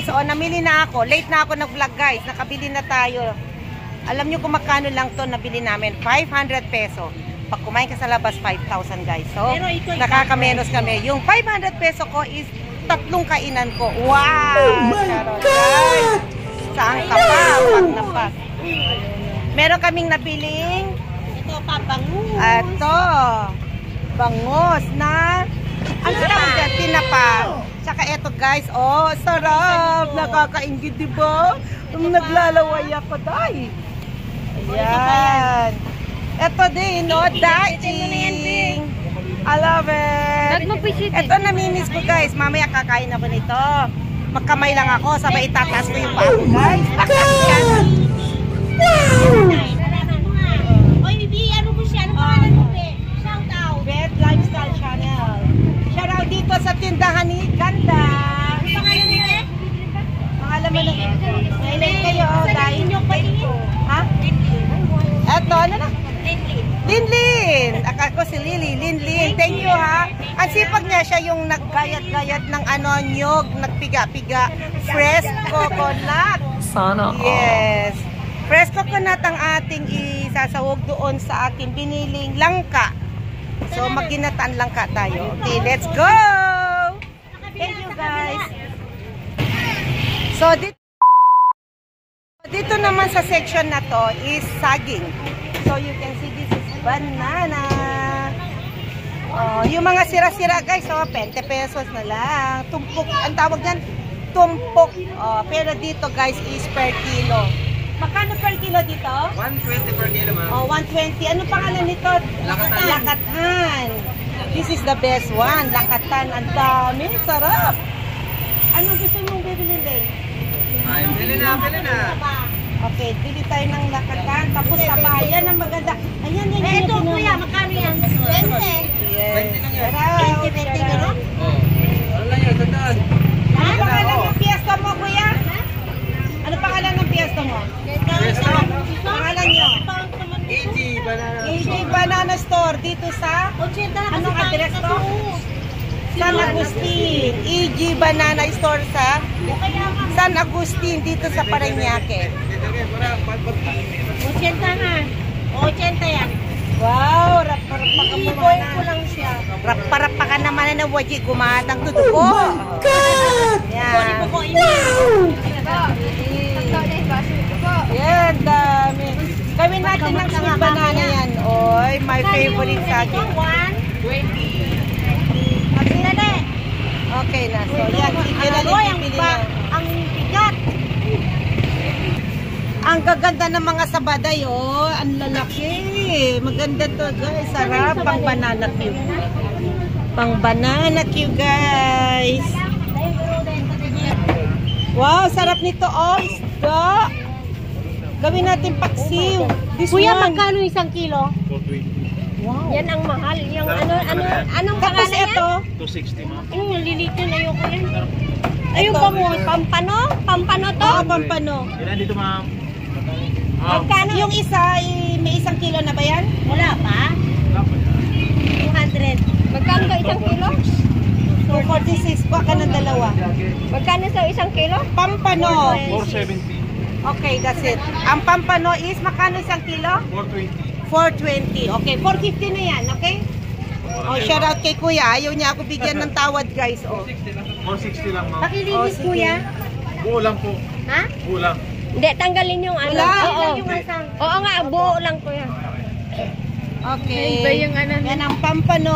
guys, oh, namili na ako. Late na ako nag-vlog guys. Nakabili na tayo. Alam nyo kung magkano lang to nabili namin? 500 peso. Pag kumain ka sa labas, 5,000 guys. So, nakakamenos kami. Yung 500 peso ko is 3 kainan ko. Wow! Oh my God! Saan ka pa? Pag napas. Meron kaming nabiling. Ito pa, bangus. Ito. Bangus na. Ang sarap dyan, tinapa. Tsaka eto guys, oh, sarap. Nakakaingit, diba? Naglalaway ako, day. Ayan. Ito din, no? Daing. I love it. Ito namimiss ko, guys. Mamaya kakain ako nito. Magkamay lang ako, sabay itataas ko yung pako, guys. Oy, Bibi, ano mo siya? Ano pangalan mo, Be? Shout out. Bet Lifestyle Channel. Shout out dito sa tindahan ni Ganda. Ano pangalan mo, Be? Pangalan mo na. Ngayon kayo, dahil yung patingin. ha? Eto, ano na? Linlin. Linlin! Ako si Lily, Linlin. Thank you ha. Ang sipag niya, siya yung naggayat-gayat ng ano, nyog, nagpiga-piga. Fresh coconut. Sana all. Yes. Fresh coconut ang ating isasawog doon sa ating biniling langka. So, maginataan langka tayo. Okay, let's go! Thank you guys. So, dito naman sa section na to is saging. So, you can see this is banana. Oh, yung mga sira-sira guys, oh, 20 pesos na lang. Tumpok, ang tawag yan, tumpok. Oh, pero dito guys is per kilo. Magkano per kilo dito? 120 per kilo, ma'am. Oh, 120. Ano pangalan nito? Lakatan. Lakatan. This is the best one. Lakatan. Ang dami. Sarap. Anong gusto mong bibilin din? Ay, bili na. Okay, bili tayo ng lakatan. Tapos sabayan ang maganda. Ayan, yan. Eh, ito, kuya, magkano yan? 20. Yes. 20 lang yan. Sarap. 20 gano'n? Oh. Ano lang yun, tandaan. Ano pangalan ng piyesta mo, kuya? Ano pangalan ng piyesta mo? Pangalan nyo? AG Banana. AJ Banana Store. Dito sa? Anong address to? San Agustin. AG Banana Store sa San Agustin. Dito sa Parañaque. 80 nga. 80 yan. Wow, rap-parapakan mo Iipoy ko lang siya. Rap-parapakan naman na wajik gumatang tutuko. Oh my God! Yan. Yan, dami. Gawin natin ng sweet banana yan. Oy, my favorite saging. 120. Okay na. So, yan. Sige na pipili na. Ang bigat. Ang gaganda ng mga sabaday, oh. Ang lalaki. Maganda to, guys. Sarap. Pang banana cube. Pang banana cube, guys. Wow, sarap nito, oh. Isda. Gawin natin paksiw. This Kuya, one. magkano 1 kilo? 420. Wow. Yan ang mahal. Yung anong Tapos pangalan yan? ito, 260, ma'am. Lilitin na yung yan. Ayun pa mo, pampano? Pampano to? oh, pampano. Ilan dito, ma'am? Magkano? Yung isa, may 1 kilo na ba yan? Wala pa? 200. Magkano sa 1 kilo? 246. Kuha ka ng dalawa. Magkano sa 1 kilo? Pampano. 470. Okay, that's it. Ang pampano is, makano 1 kilo? 420. 420. Okay, 450 na yan, okay? Oh, shout out kay Kuya. Ayaw niya ako bigyan ng tawad, guys. Oh. 460 lang, ma'am. Pakilinis sige. kuya. Buo lang po. Ha? Buo lang. Hindi, tanggalin yung ano. Wala. Oo. Oo nga, buo lang kuya. Okay. Iba yung ano. Yan ang pampano.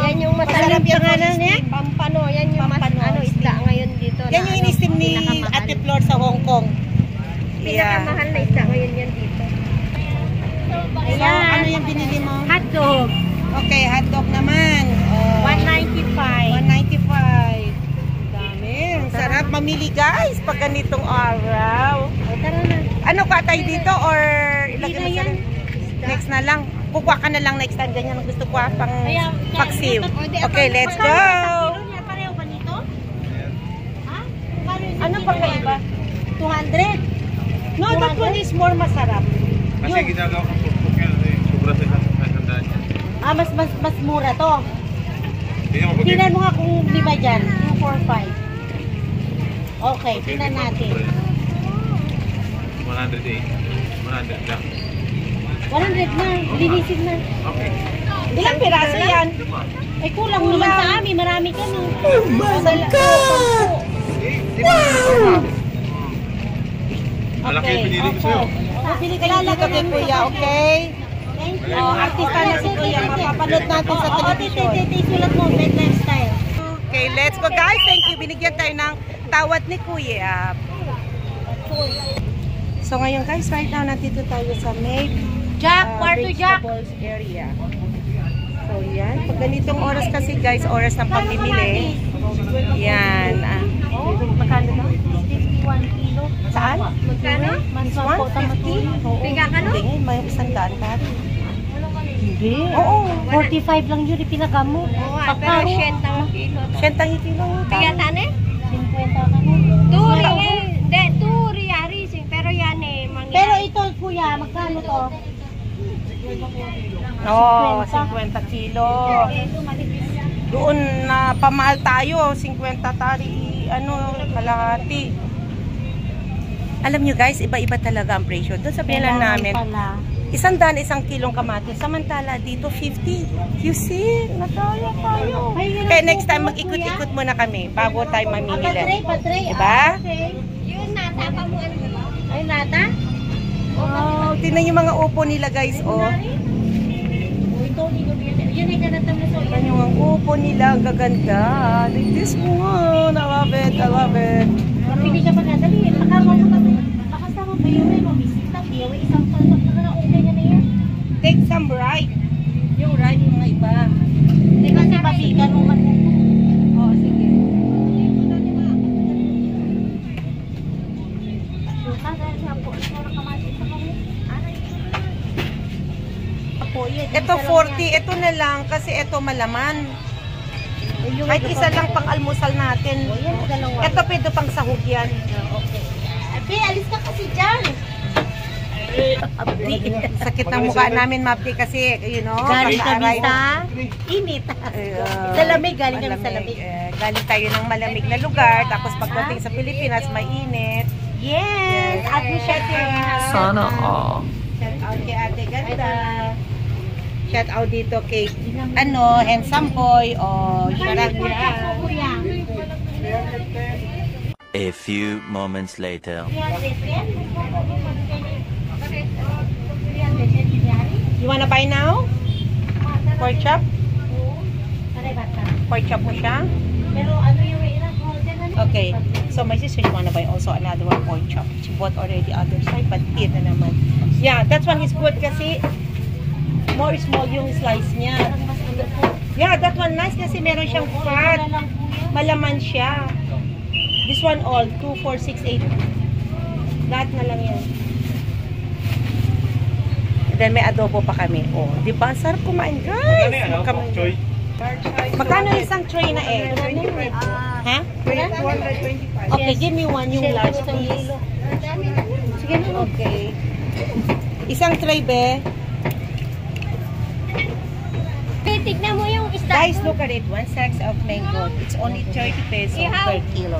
Yan yung masarap yan yung ano for niya. steam. Pampano. Yan yung Pampano, ano, isda ngayon dito. Yan yung in-steam ni pinakamahal. Ate Flor sa Hong Kong. Pinakamahal na isda ngayon yan dito. So, ano yung binili mo? Hotdog. Okay, hotdog naman. Oh. 195. 195. Dami. Ang sarap mamili, guys, pag ganitong araw. O, tara na. Ano ka tayo dito or ilagay mo Hindi na sa yan. next na lang? Kukuha ka na lang next time. Ganyan ang gusto ko pang Kaya, paksiw. Okay, let's go. Pareho ba nito? Ha? Ano pa kaiba? 200. No, that one is more masarap. Kasi ginagawa kong pupuk yan. Sobra sa isang daan yan. Mas mura to. Tingnan mo Tingnan mo nga kung di ba dyan, 245. Okay, tingnan natin. 108. 100 lang. 100 na, linisin na. Okay. Ilang piraso yan? Ay, kulang naman sa amin. Marami ka na. Oh my God! Malaki yung pinili ko sa'yo. Bili ka Kilala ka kay Kuya, okay? Thank you. Oh, artista na si Kuya. Mapapanood natin sa television. Sulat mo, bed lifestyle. Okay, let's go guys. Thank you. Binigyan tayo ng tawad ni Kuya. So ngayon guys, right now nandito tayo sa May Jack, kwarto Jack. vegetables area. So yan, pag ganitong oras kasi guys, oras ng pamimili. Yan. Oh, magkano ba? 51 kilo. Saan? Magkano? Mas 150? Biga ka no? Hindi, may 100 tari. Hindi. Oo. 45 lang yun ipinaga mo. Pero 80 kilo. 70 kilo. Pigatan eh? 50 ka no? Turi eh. Hindi, turi arising. Pero yan eh. Pero ito kuya, magkano to? Oo, 50 kilo. Doon na pamahal tayo, 50 tari, kalahati. Alam nyo guys, iba-iba talaga ang presyo. Doon sabihin lang namin, 100 kilong kamatis. Samantala dito 50. You see, nataya tayo. Kaya next time mag-ikot-ikot muna kami bago tayo mamimili. Diba? Yun na, tapa mo ano. Ay, nata? Oh, tingnan yung mga upo nila guys, oh. Ito, yun ay ganatang na so. Tingnan yung ang upo nila, ang gaganda. Like this one. I love it, I love it. Pili ka pa na, dali. Makasama ba yun? May mabisita. May isang palpak na okay na yan. Take some ride. Yung ride yung mga iba. Di ba si Pasikan mo man? Oh, sige. Ito 40, ito na lang kasi ito malaman. Kahit isa lang pang almusal natin. Ito pwede pang sahog yan. Abi, alis ka kasi dyan. Abdi. Sakit ng mukha namin, Mabdi, kasi, you know, Galing kami kaka-arrive. sa init. Sa lamig, galing kami sa lamig. Galing tayo ng malamig na lugar, tapos pagdating sa Pilipinas, mainit. Yes! At we share your house. Sana all. Shout out kay Ate Ganda. Shout out dito kay, handsome boy, o Sharagya. A few moments later. You wanna buy now? Pork chop? Pork chop mo siya? Pero ano yung Okay. So my sister wanna buy also another one pork chop. She bought already other side, but here na naman. Yeah, that one is good kasi more small yung slice niya. Yeah, that one nice kasi meron siyang fat. Malaman siya. This one all, 2, 4, 6, 8. Lahat na lang yan. And then may adobo pa kami. Oh, di ba? Sarap kumain, guys. Magkano isang tray na egg? Ha? 225. Okay, give me one yung large, please. Sige na. Okay. Isang tray, be. Tignan mo yung isda. Guys, look at it. One sacks of mango. It's only 30 pesos per kilo.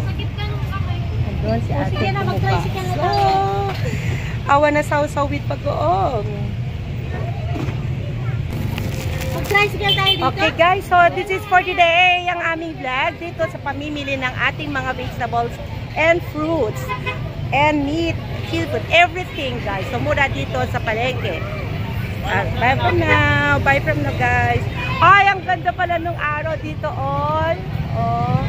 Andun si ate Sige na, mag-tricycle na tayo. Awa na saw-saw with pag-oong. Mag-tricycle tayo dito. Okay guys, so this is for today. Ang aming vlog dito sa pamimili ng ating mga vegetables and fruits and meat, seafood, everything guys. So mura dito sa palengke. Bye for now. Bye from now guys. Ay, ang ganda pala nung araw dito on. Oh.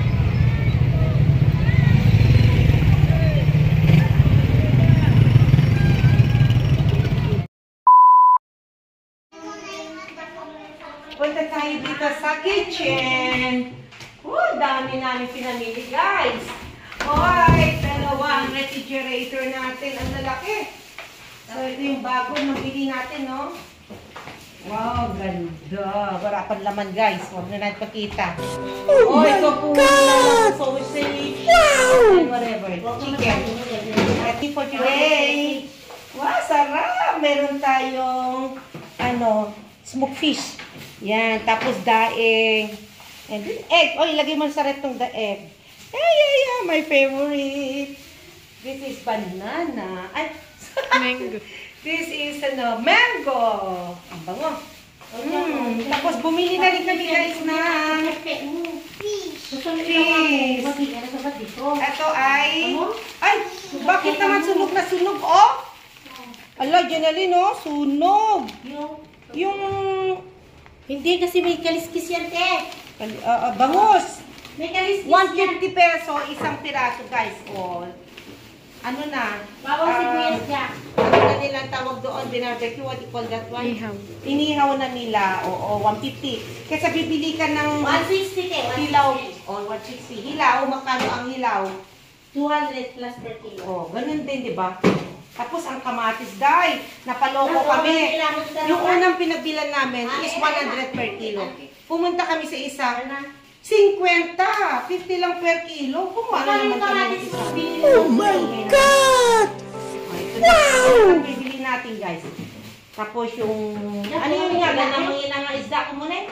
Punta tayo dito sa kitchen. Dami namin pinamili guys. Hoy, dalawang refrigerator natin. Ang lalaki. So, ito yung bago nabili natin, no? Wow, ganda. Wala pang laman, guys. Huwag na natin pakita. Oh ito po lang sausage. Wow! Whatever. Chicken. Ready for today. Wow, sarap. Meron tayong, smoked fish. Yan. Tapos daing. And then egg. Oh, ilagay mo sa rep tong the egg. Yeah, my favorite. This is banana. Ay, Mango. this is mango. Ang bango. Tapos bumili na rin kami guys ng cheese. Ito ay, bakit naman sunog na sunog, oh? Ala, Janalyn, oh, sunog. Yung, Hindi kasi may kaliskis yan, te. bangus. May kaliskis 150 peso, isang piraso, guys. Oh. Ano na? Bawang sibuyas niya. Ano na nilang tawag doon, binarbecue, what you call that one? Ihaw. Inihaw na nila, oo, 150. Kesa bibili ka ng 160, te. hilaw, oh, 160. Hilaw, magkano ang hilaw? 200 plus per kilo. Oh, ganun din, di ba? Tapos ang kamatis, guys, napaloko kami. Yung unang pinagbilan namin is 100 per kilo. Pumunta kami sa isa, 50, 50 lang per kilo. Kumano naman kami ng isa. Oh my God! Wow! Ang bibili natin, guys. Tapos yung, ano yung nga, ang isda ko muna eh?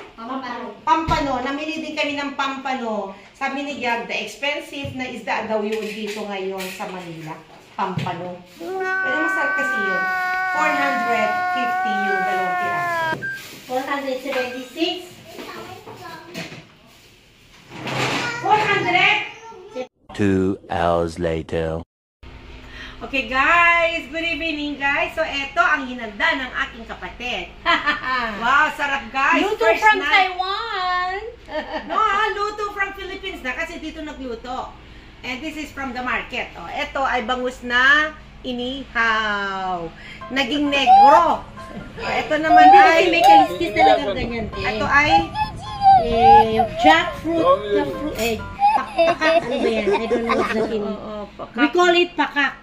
Pampano. Namili din kami ng pampano. Sabi ni Gab, the expensive na isda daw yun dito ngayon sa Manila. Pampano. Pero masarap kasi yun. 450 yung dalawang piraso. 476. 400? 2 hours later. Okay guys, good evening guys. So eto ang hinanda ng aking kapatid. Wow, sarap guys. Luto First from night. Taiwan. No, luto from Philippines na kasi dito nagluto. And this is from the market. Oh, ito ay bangus na inihaw. Naging negro. Oh, ito naman ay May kaliskis talagang ganyan, te. ito ay Jackfruit. Pakak, ano ba yan? I don't know what's the thing. We call it pakak.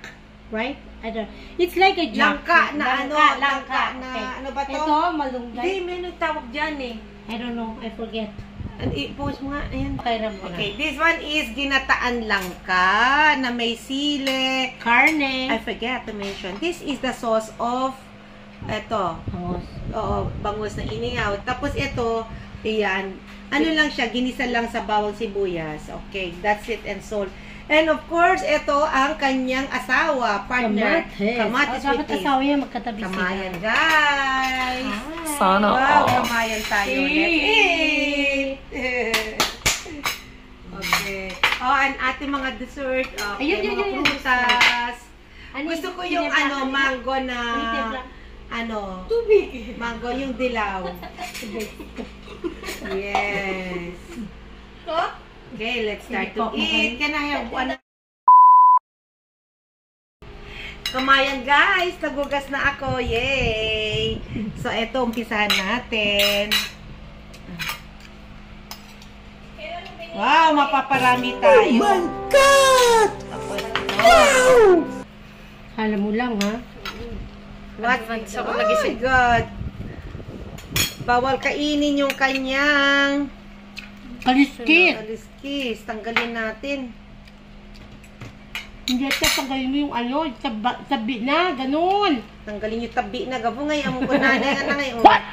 Right? I don't. It's like a langka jackfruit. na langka na Okay. ano ba to? Ito, malunggay. Hindi, may nagtawag dyan eh. I don't know. I forget. I-post mo nga. Ayan. Okay. Okay, this one is ginataan langka na may sili. Carne. I forget to mention. This is the sauce of eto. Bangus. Oo, bangus na inihaw. Tapos ito, iyan. Ano lang siya, ginisa lang sa bawang sibuyas. Okay, that's it and salt. And of course, ito ang kanyang asawa, partner. Kamatis with Dapat this. asawa yan, magkatabi sila. Kamayan, guys. Sana Wow, all. kamayan tayo. Let's eat. Okay. Oh, and ating mga dessert. Okay, Ayun, mga yun. prutas. Ano Gusto yung ko yung tinipla? mango na Tinipla. tubig. Mango yung dilaw. Yes. Okay, let's start to eat. Can I have one? Kamayan guys, nagugas na ako. Yay! So, eto, umpisahan natin. Wow, mapaparami tayo. Oh my God! Hala mo lang, ha? What? Advance ako Oh nagising. my God! Bawal kainin yung kanyang Kaliskis. aliskis. Tanggalin natin. Hindi ito, tanggalin mo yung ano, tabi na, ganun. Tanggalin yung tabi na. Gabo ngayon mo ko nanay na ngayon. What?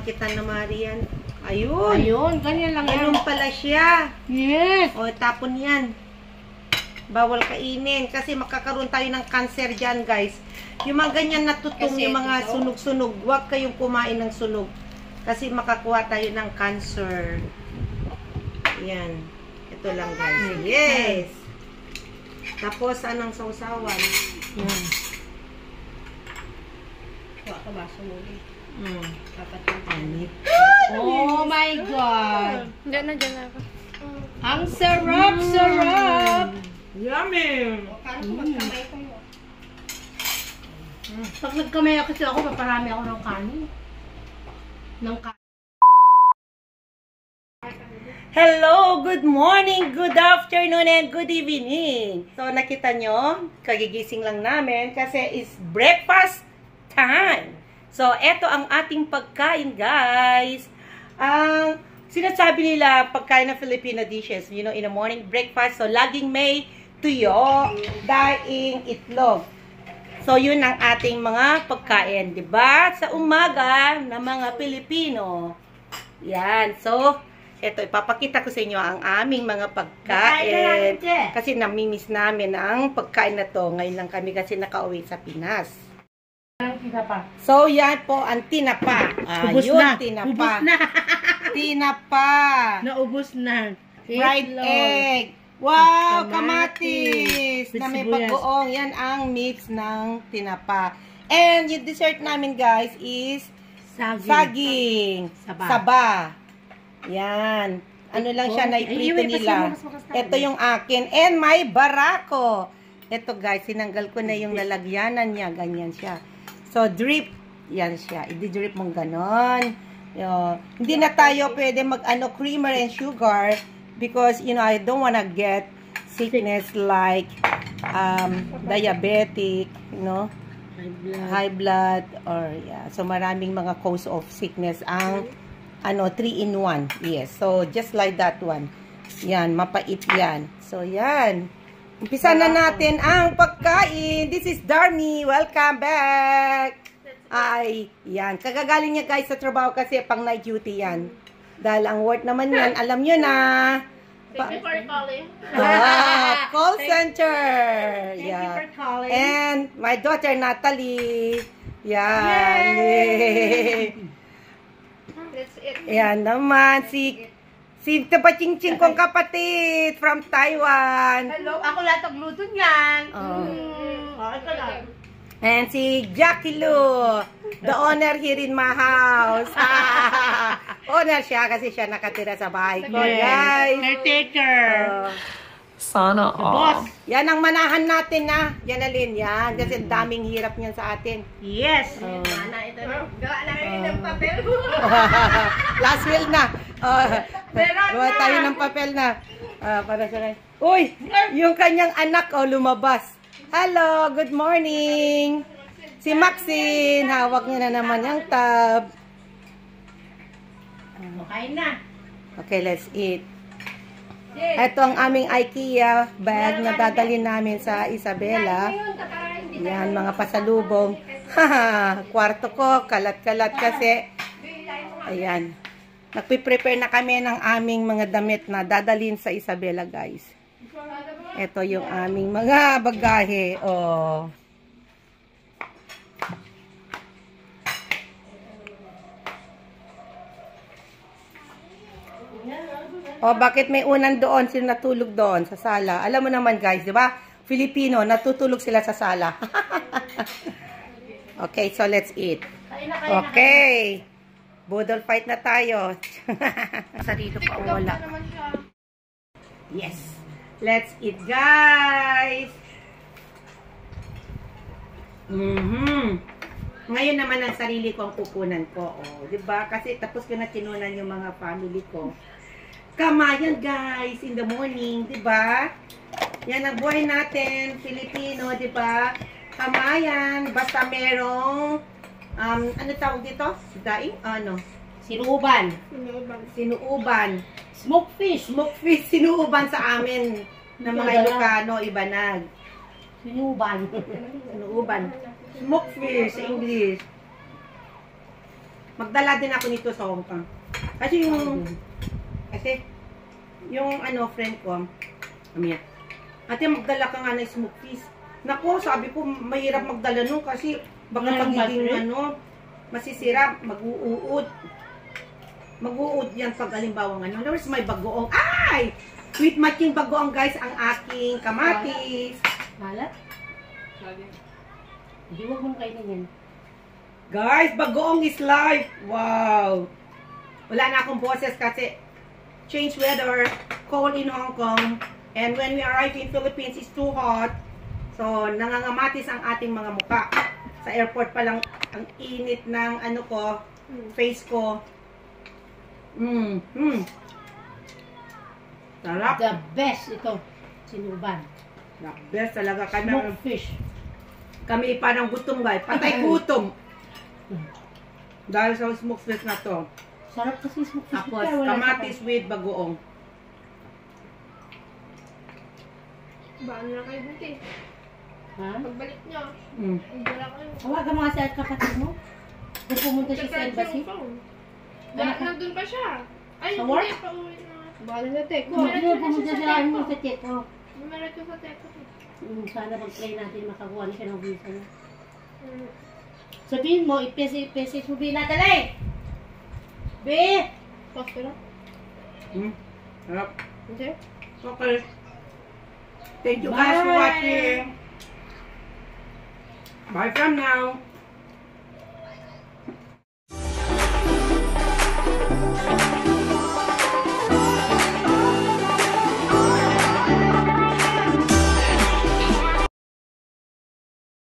Kita na Marian. Ayun. Ayun, ganyan lang yan. Ganun pala siya. Yes. O, tapon yan. Bawal kainin. Kasi makakaroon tayo ng cancer dyan, guys. Yung mga ganyan natutong, Kasi yung mga ito. sunog-sunog, huwag kayong kumain ng sunog. Kasi makakuha tayo ng cancer. Yan. Ito lang, guys. Yes. Tapos, anong sausawan? Yan. Kuha ka ba? Sumuli. Dapat yung Anit. Oh my God. Hindi na dyan ako. Ang sarap, sarap. Yummy! Pag nagkamay kasi ako, paparami ako ng kanin. Ng kanin. Hello, good morning, good afternoon, and good evening. So, nakita nyo, kagigising lang namin kasi it's breakfast time. So, eto ang ating pagkain, guys. Ang sinasabi nila, pagkain ng Filipino dishes, you know, in the morning breakfast. So, laging may tuyo, daing, itlog. So, yun ang ating mga pagkain, di ba? Sa umaga ng mga Pilipino. Yan. So, Ito, ipapakita ko sa inyo ang aming mga pagkain. Kasi namimiss namin ang pagkain na to. Ngayon lang kami kasi nakauwi sa Pinas. So, yan po ang tinapa. Ubus Yun, na. tinapa. Ubus na. Tinapa. Naubos na. Fried Itlog. egg. Wow, Kamatis. kamatis. Na may Sibuyas. bagoong. Yan ang mix ng tinapa. And yung dessert namin, guys, is saging. Saba. Yan. Ano lang siya, naiprito nila. Ito yung akin. And may barako. Ito, guys, sinanggal ko na yung lalagyanan niya. Ganyan siya. So, drip. Yan siya. I-drip mong ganon. Hindi na tayo pwede mag-ano, creamer and sugar because, you know, I don't wanna get sickness like diabetic, you know, high blood, or yeah. So, maraming mga cause of sickness ang 3-in-1. Yes. So, just like that one. Yan, mapait yan. So, yan. Umpisa na natin ang pagkain. This is Darmy. Welcome back. Ay, yan. Kagagaling niya guys sa trabaho kasi pang night duty yan. Dahil ang work naman yan, alam nyo na. Thank you for calling. Call center. Thank you for calling. And my daughter Natalie. Yan. Yay. That's it. Yan naman. Si Tapachingching kong kapatid from Taiwan. Hello, ako lahat ang luto niyan. Ito lang. And si Jackie Lou, the owner here in my house. Owner siya kasi siya nakatira sa bahay ko, guys. Caretaker. Sana Boss. Yan ang manahan natin na. Yan alin yan. Kasi daming hirap niyan sa atin. Yes. Mana ito na. Gawa na kayo ng papel. Last will na. Gawa tayo ng papel na. Para sa kanya. Uy! Yung kanyang anak, lumabas. Hello! Good morning! Si Maxine, hawak niya na naman yung tab. Okay na. Okay, let's eat. Ito ang aming IKEA bag na dadalhin namin sa Isabela. Yan, mga pasalubong. Kwarto ko, kalat-kalat kasi. Ayan. Nagpiprepare na kami ng aming mga damit na dadalhin sa Isabela, guys. Ito yung aming mga bagahe. Oh. Oh, bakit may unan doon? Sino natulog doon sa sala? Alam mo naman, guys, di ba? Filipino, natutulog sila sa sala. Okay, so let's eat. Okay. Budol fight na tayo. Sarito pa wala. Yes. Let's eat, guys. Ngayon naman ang sarili ko ang kukunan ko. Oh, 'di ba? Kasi tapos ko na tinunan yung mga family ko. Kamayan, guys, in the morning, 'di ba? Yan ang buhay natin, Filipino, 'di ba? Kamayan, basta merong ano tawag dito? Daing? Ano? Sinuuban. Sinuuban. Smoked fish. Smoked fish, sinuuban sa amin ng mga Ilocano, Ibanag. Sinuuban. Sinuuban. Smoked fish sa English. Magdala din ako nito sa Hong Kong. Kasi yung ano, friend ko, Amia, ate, magdala ka nga ng smoked fish. Naku, sabi ko, mahirap magdala nun kasi baka pagiging ano, masisira, mag-uuod. Mag-uud yan pag halimbawa ano. Where's my bagoong? Ay! With matching bagoong, guys, ang aking kamatis. Malat? Hindi, huwag mong kainin yan. Guys, bagoong is life. Wow! Wala na akong boses kasi change weather, cold in Hong Kong, and when we arrive in Philippines, it's too hot. So, nangangamatis ang ating mga muka. Sa airport pa lang, ang init ng ano ko, face ko. Sarap. The best ito. Sinuuban. The best talaga. Smoked fish. Kami parang gutom, guys. Patay gutom. Dahil sa smoked fish na to. Sarap kasi smoked fish. Tapos, kamatis with bagoong. Baano na kayo dito eh. Ha? Pagbalik nyo, wala kayo. Hawagan mo nga sa kapatid mo. Kung pumunta siya sa embassy. Nandun pa siya. Ay, Sa work? hindi pa uwi na. Bala na teko. Hindi, pumunta sa mo sa check ko. Numerat ko sa teko. Sana pag-play natin makakuha na siya ng visa niya. Sabihin mo, ipesi mo Bina, dali! Be! Pasto na? Harap. Hindi? Okay. Thank you guys for Bye. watching. Bye from now.